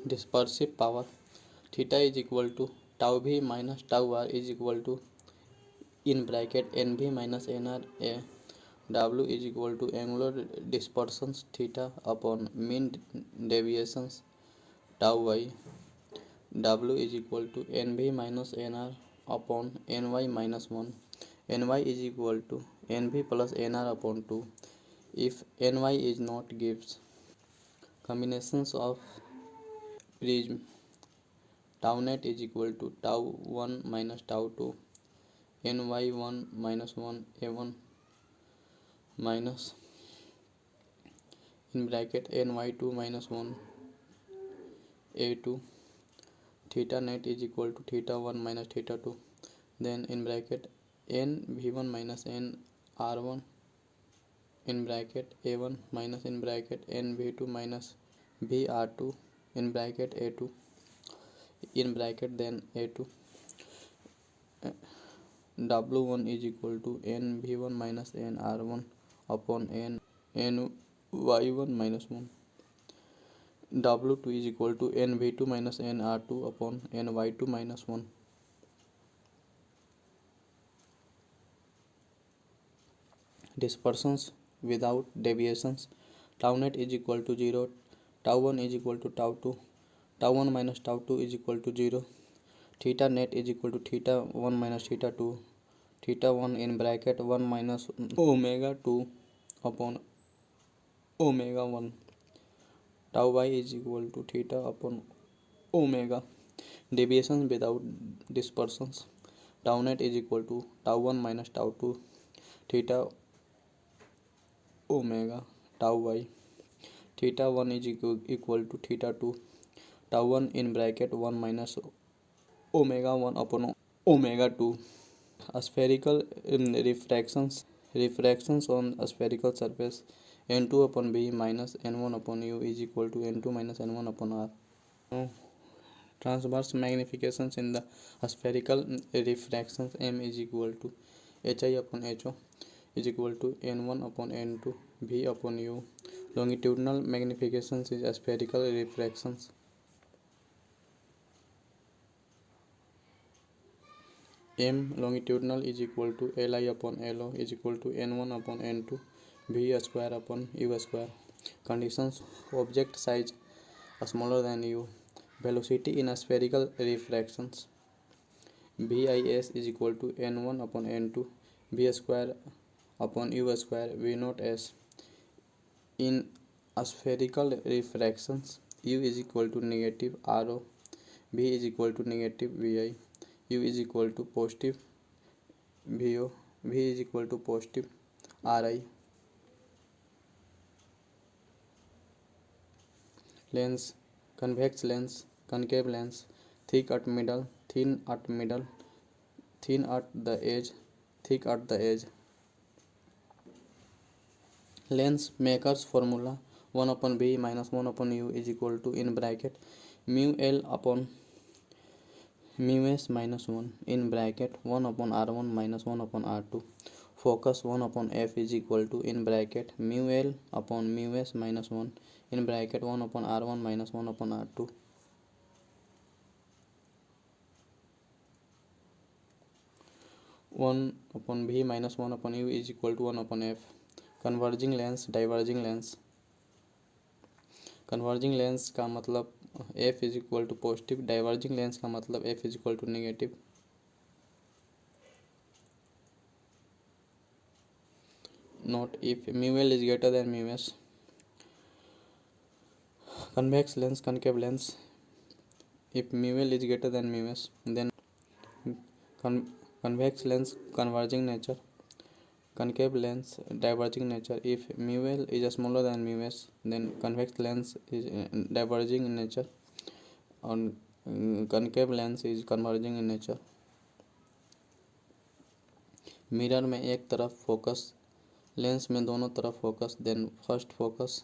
dispersive power theta is equal to tau v minus tau r is equal to in bracket nv minus nr a. W is equal to angular dispersions theta upon mean deviations tau y. W is equal to nv minus nr upon ny minus 1. Ny is equal to nv plus nr upon 2 if ny is not gives. Combinations of prism tau net is equal to tau 1 minus tau 2 ny1 minus 1 a1 minus in bracket ny2 minus 1 a2. Theta net is equal to theta 1 minus theta 2, then in bracket n v1 minus n r1 in bracket a1 minus in bracket n v2 minus v r2 in bracket a2 in bracket then a2. W1 is equal to n v1 minus n r1 upon n y1 minus 1. W2 is equal to n v2 minus n r2 upon n y2 minus 1. Dispersions without deviations tau net is equal to 0, tau 1 is equal to tau 2, tau 1 minus tau 2 is equal to 0. Theta net is equal to theta 1 minus theta 2, theta 1 in bracket 1 minus omega 2 upon omega 1. Tau y is equal to theta upon omega. Deviations without dispersions tau net is equal to tau 1 minus tau 2 theta omega tau y. Theta 1 is equal to theta 2 tau 1 in bracket 1 minus omega 1 upon omega 2. Spherical refractions on a spherical surface n2 upon b minus n1 upon u is equal to n2 minus n1 upon r. Transverse magnifications in the spherical refractions m is equal to hi upon ho is equal to n1 upon n2 v upon u. Longitudinal magnifications is spherical refractions m longitudinal is equal to li upon lo is equal to n1 upon n2 v square upon u square. Conditions object size smaller than u. Velocity in spherical refractions vis is equal to n1 upon n2 v square upon u square v naught s. In spherical refractions u is equal to negative ro, v is equal to negative vi, u is equal to positive vo, v is equal to positive ri. Lens convex lens, concave lens, thick at middle, thin at middle, thin at the edge, thick at the edge. Lens makers formula 1 upon b minus 1 upon u is equal to in bracket mu l upon mu s minus 1 in bracket 1 upon r1 minus 1 upon r2. Focus 1 upon f is equal to in bracket mu l upon mu s minus 1 in bracket 1 upon r1 minus 1 upon r2. One upon b minus 1 upon u is equal to 1 upon f. Converging lens, diverging lens. Converging lens का मतलब f is equal to positive, diverging lens का मतलब f is equal to negative. Not if mu l is greater than mu s. Convex lens, concave lens. If mu l is greater than mu s, then convex lens converging nature, concave lens diverging nature. If mu l is smaller than mu s, then convex lens is diverging in nature and concave lens is converging in nature. Mirror में एक तरफ focus, lens में दोनों तरफ focus, then first focus,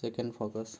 second focus.